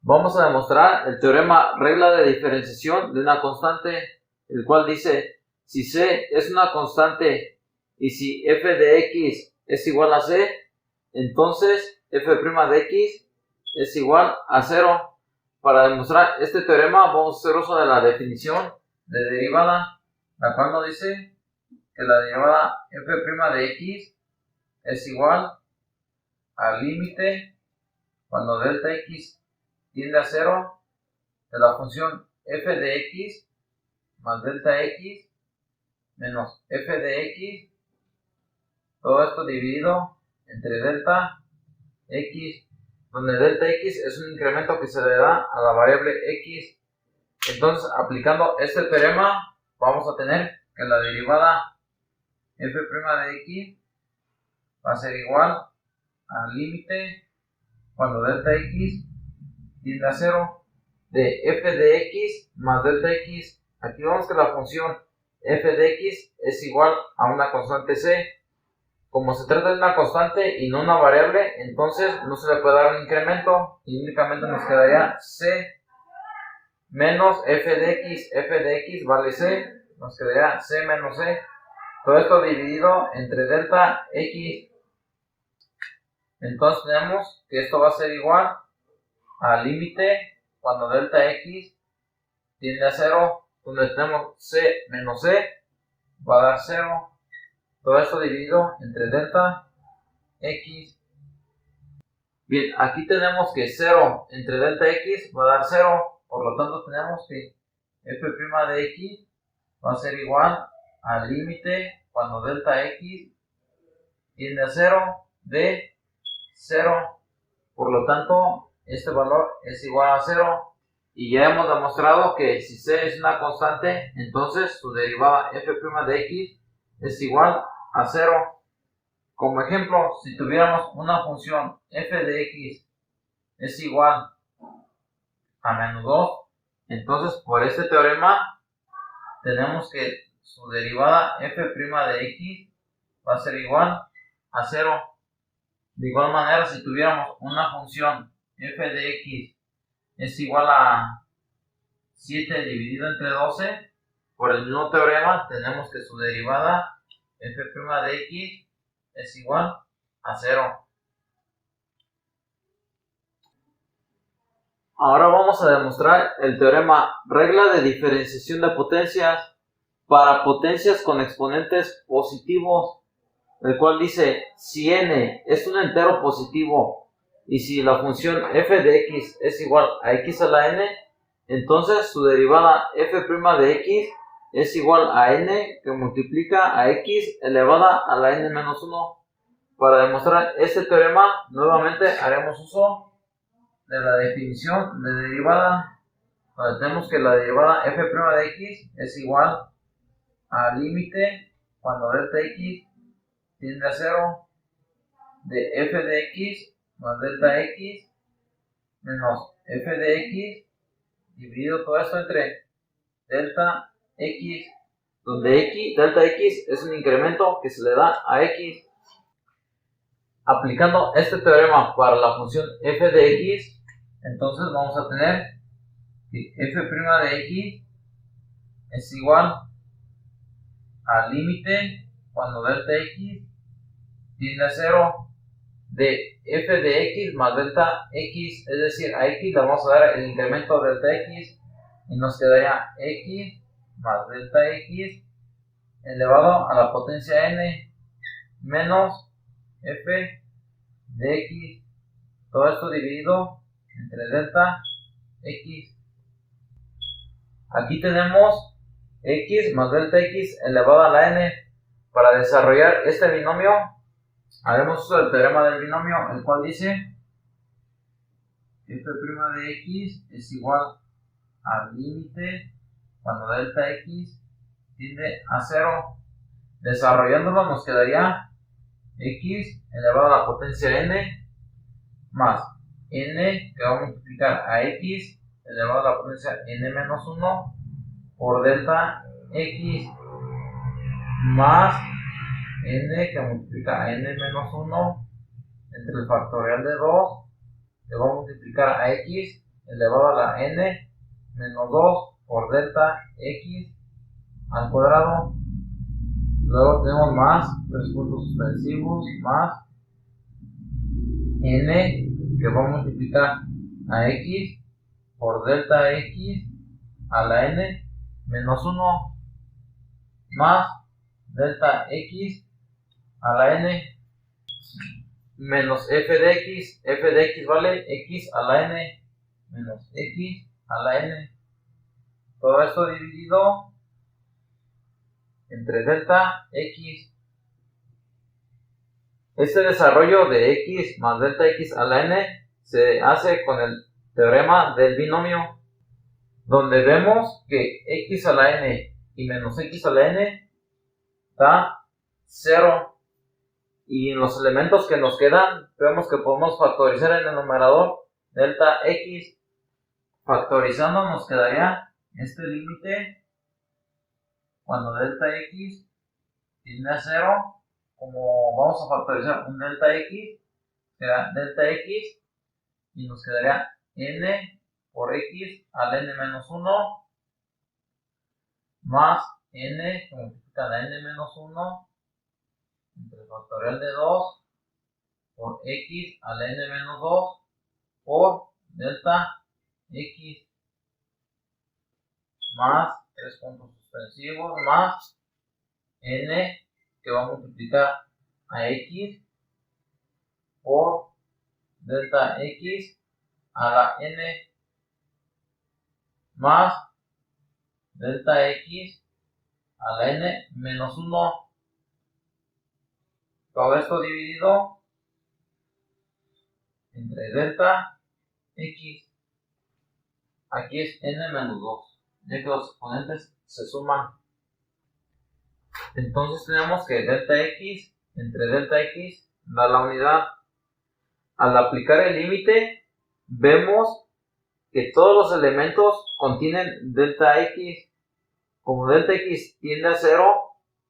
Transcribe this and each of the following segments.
Vamos a demostrar el teorema regla de diferenciación de una constante, el cual dice, si C es una constante y si f de x es igual a C, entonces f' de x es igual a 0. Para demostrar este teorema vamos a hacer uso de la definición de derivada, la cual nos dice que la derivada f' de x es igual al límite cuando delta x tiende a 0 de la función f de x más delta x menos f de x, todo esto dividido entre delta x, donde delta x es un incremento que se le da a la variable x. Entonces, aplicando este teorema, vamos a tener que la derivada f' de x va a ser igual al límite cuando delta x tiende a 0 de f de x más delta x. Aquí vemos que la función f de x es igual a una constante c. Como se trata de una constante y no una variable, entonces no se le puede dar un incremento y únicamente nos quedaría c menos f de x vale c, nos quedaría c menos c, todo esto dividido entre delta x. Entonces tenemos que esto va a ser igual al límite cuando delta x tiende a 0, donde tenemos c menos c va a dar 0, todo esto dividido entre delta x. Bien, aquí tenemos que 0 entre delta x va a dar 0, por lo tanto tenemos que f' de x va a ser igual al límite cuando delta x tiende a 0 de 0, por lo tanto este valor es igual a 0. Y ya hemos demostrado que si c es una constante, entonces su derivada f' de x es igual a 0. Como ejemplo, si tuviéramos una función f de x es igual a menos 2, entonces por este teorema tenemos que su derivada f' de x va a ser igual a 0. De igual manera, si tuviéramos una función f de x es igual a 7 dividido entre 12, por el mismo teorema tenemos que su derivada f' de x es igual a 0. Ahora vamos a demostrar el teorema regla de diferenciación de potencias para potencias con exponentes positivos, el cual dice, si n es un entero positivo y si la función f de x es igual a x a la n, entonces su derivada f' de x es igual a n que multiplica a x elevada a la n menos 1. Para demostrar este teorema, nuevamente haremos uso de la definición de derivada, donde tenemos que la derivada f' de x es igual al límite cuando delta x tiende a 0 de f de x más delta x menos f de x dividido todo esto entre delta x, donde delta x es un incremento que se le da a x. Aplicando este teorema para la función f de x, entonces vamos a tener que f' de x es igual al límite cuando delta x tiende a 0 de f de x más delta x, es decir, a x le vamos a dar el incremento de delta x y nos quedaría x más delta x elevado a la potencia n menos f de x, todo esto dividido entre delta x. Aquí tenemos x más delta x elevado a la n. Para desarrollar este binomio haremos uso del teorema del binomio, el cual dice f' de x es igual al límite cuando delta x tiende a 0. Desarrollándolo nos quedaría x elevado a la potencia n más n que va a multiplicar a x elevado a la potencia n menos 1 por delta x más n que multiplica a n menos 1 entre el factorial de 2 que va a multiplicar a x elevado a la n menos 2 por delta x al cuadrado. Luego tenemos más 3 puntos suspensivos más n que va a multiplicar a x por delta x a la n menos 1 más delta x a la n menos f de x vale x a la n menos x a la n. Todo esto dividido entre delta x. Este desarrollo de x más delta x a la n se hace con el teorema del binomio, donde vemos que x a la n y menos x a la n da 0. Y en los elementos que nos quedan, vemos que podemos factorizar en el numerador delta x. Factorizando nos quedaría este límite cuando delta x tiende a 0. Como vamos a factorizar un delta x, será delta x y nos quedaría n por x al n menos 1 más n que multiplica la n menos 1 entre el factorial de 2 por x al n menos 2 por delta x más 3 puntos suspensivos más n que va a multiplicar a x por delta x a la n más delta x a la n menos 1. Todo esto dividido entre delta x. Aquí es n menos 2, ya que los exponentes se suman. Entonces tenemos que delta x entre delta x da la unidad. Al aplicar el límite, vemos que todos los elementos contienen delta x. Como delta x tiende a 0,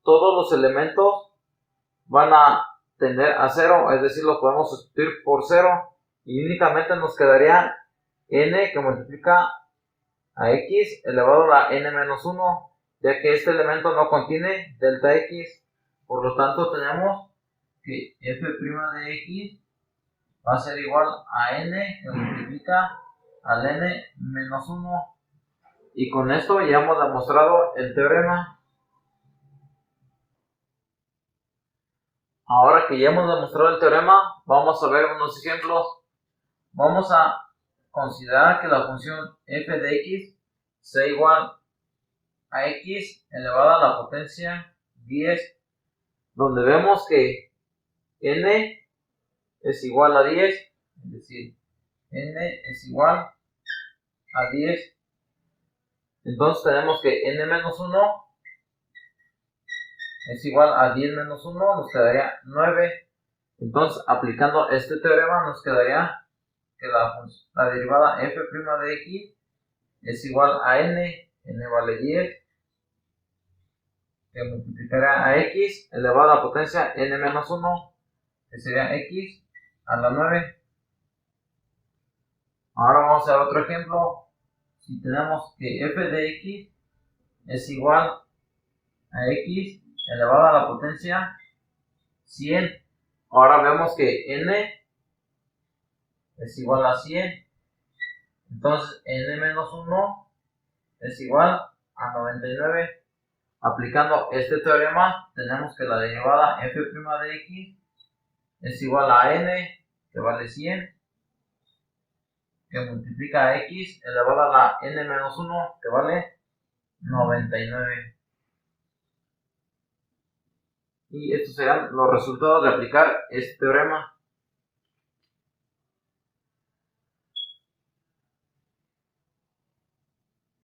todos los elementos van a tender a 0, es decir, lo podemos sustituir por 0 y únicamente nos quedaría n que multiplica a x elevado a la n menos 1, ya que este elemento no contiene delta x. Por lo tanto tenemos que f' de x va a ser igual a n que multiplica al n menos 1. Y con esto ya hemos demostrado el teorema. Ahora que ya hemos demostrado el teorema, vamos a ver unos ejemplos. Vamos a considerar que la función f de x sea igual a x elevado a la potencia 10, donde vemos que n es igual a 10, es decir, n es igual a 10. Entonces tenemos que n menos 1 es igual a 10 menos 1, nos quedaría 9. Entonces, aplicando este teorema, nos quedaría que la derivada f' de x es igual a n vale 10, que multiplicará a x elevado a la potencia n menos 1, que sería x a la 9. Ahora vamos a ver otro ejemplo. Si tenemos que f de x es igual a x elevado a la potencia 100. Ahora vemos que n es igual a 100. Entonces n menos 1 es igual a 99. Aplicando este teorema, tenemos que la derivada f' de x es igual a n, que vale 100, que multiplica a x elevado a la n menos 1, que vale 99. Y estos serán los resultados de aplicar este teorema.